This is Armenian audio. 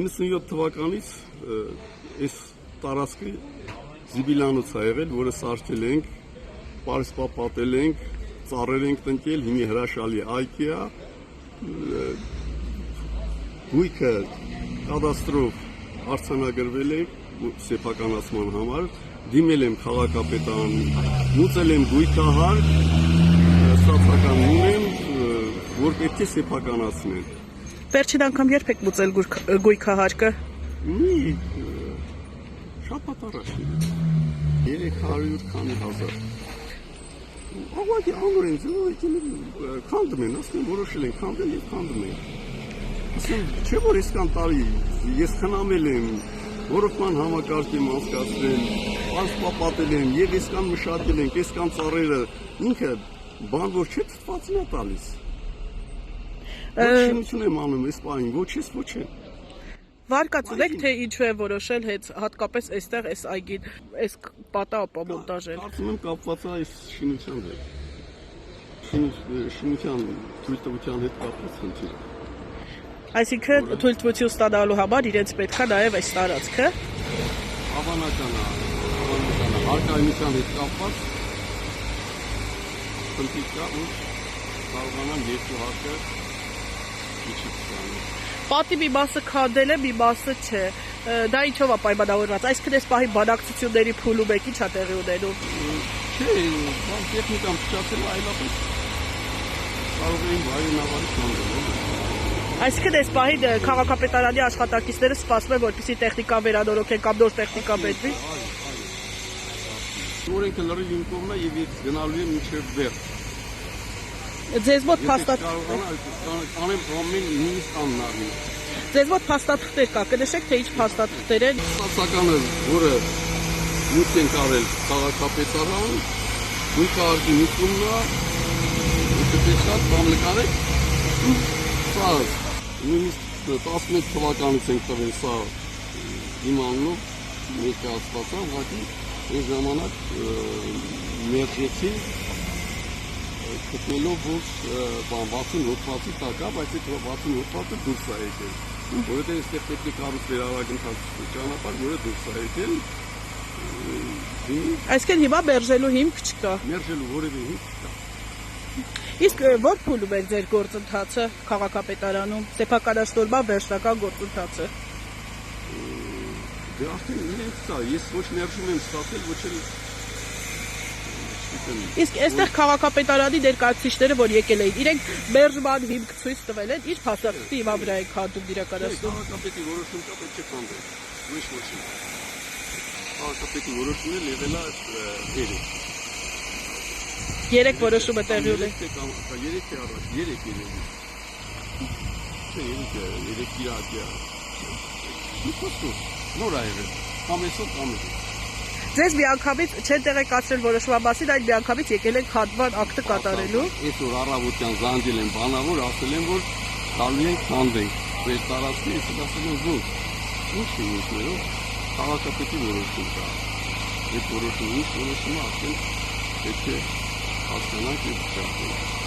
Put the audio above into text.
Իննսունյոթ թվականից այս տարածքը Զիբիլյանոց է եղել, որը սարքել ենք, պարսպապատել ենք, ծառեր ենք տնկել, հիմի հրաշալի այգի է, գույքը կադաստրով արձանագրվել է սեփականացման համար, դիմել եմ քաղաքապետարանին, մուծել եմ գույքահարկ, ստացականնում եմ, որ պետք է սեփականացնեն։ Վերջին անգամ երբ եք մուծել գույքահարկը։ Մի շաբաթ առաջ 300 քանի հազար։ Աղագի անոր են ձևով քանդում են, ասում որոշել են քանդել եւ քանդում են։ Ասում չէ որ իսկան տարի ես խնամել եմ, որոշման համակարգ եմ անցկացրել, պարսպապատել եմ եւ իսկան մշակել ենք, իսկան ծառերը ինքը բան որ չէ թվացին է տալիս։ Ոչ եմ անում այս բանին, ոչ ես ոչ է։ Վարկած ունեք թե ինչու է որոշել հատկապես այստեղ այս այգին այս պատը ապամոնտաժել։ Կարծում եմ կապված է այս շինության հետ։ Շինության թույլտվության հետ կապված խնդիր։ Այսինքն թույլտվություն ստանալու համար իրենց պետքա նաև այս տարածքը։ Հավանական է, հարկայնության հետ կապված խնդիր կա ու կարողանան երկու հարկը իջի ստանալ։ Պատի մի մասը քանդել է, մի մասը չէ։ Դա ինչով է պայմանավորված։ Այսինքն այս պահի բանակցությունների փուլում եք ինչ է տեղի ունենում։ Չէ, բան տեխնիկան փչացել այլապես կարող էին վայրենավարի քանդել։ Այսինքն այս պահի քաղաքապետարանի աշխատակիցները սպասում են, որպեսզի տեխնիկա վերանորոգեն կամ նոր տեխնիկա բերվի։ Օրենքը լրիվ իմ կողմն է եւ ես գնալու եմ մինչեւ վերջ։ Ձեզ մոտ փաստաթղթեր կա, կնշեք թե ինչ փաստաթղթեր են։ Ստացականը, որը մուտք են կարել քաղաքապետարան, գույքահարկի միտումն է, ուտեպեսատ բան նկարեք, սա նույնիսկ 11 թվականից ենք տվել սա իմ անունով ներկայացված է, ուղղակի այս ժամանակ մերժեցի գտնելով որ 60 հոդվածի տակ է, բայց այդ 60 հոդվածը դուրս է եկել, որովհետև այստեղ պետք է կառուցել վերարագընթաց ճանապարհ, որը դուրս է եկել։ Այսինքն հիմա մերժելու հիմք չկա։ Մերժելու որևէ հիմք չկա։ Իսկ ո՞ր փուլում է ձեր գործընթացը քաղաքապետարանում, սեփականաշնորհման վերջնական գործընթացը։ Դե արդեն իրենց սա, ես ոչ մերժում եմ ստացել, ոչ էլ Իսկ այստեղ քաղաքապետարանի ներկայացուցիչները, որ եկել էին, իրենք մերժման հիմք ցույց տվել են, ինչ փաստաթղթի հիմա վրա եք հանդիպ իրականացնում։ Քաղաքապետի որոշում կա, պետք է քանդել։ Ոչ ոչինչ։ Քաղաքապետի որոշումն էլ եղել է 3 որոշումը տեղի ունի։ 3 առաջ, 3 երևի։ Չէ, 3 իրակյա։ Մի խոսքով, նոր է եղել։ Կամ այսօր կամ այսօր։ Ձեզ միանգամից չեն տեղեկացրել որոշման մասին, այն միանգամից եկել են քանդման ակտը կատարելու։ Այսօր առավոտյան զանգել են բանավոր, ասել են որ գալու են քանդենք։ Այս տարածքը ես ասել եմ ոչ։ Ինչ է ինքներով քաղաքապետի որոշում կա։ Այդ որոշումը ինչ որոշումը ասել պետք է հասկանանք եւ չափենք։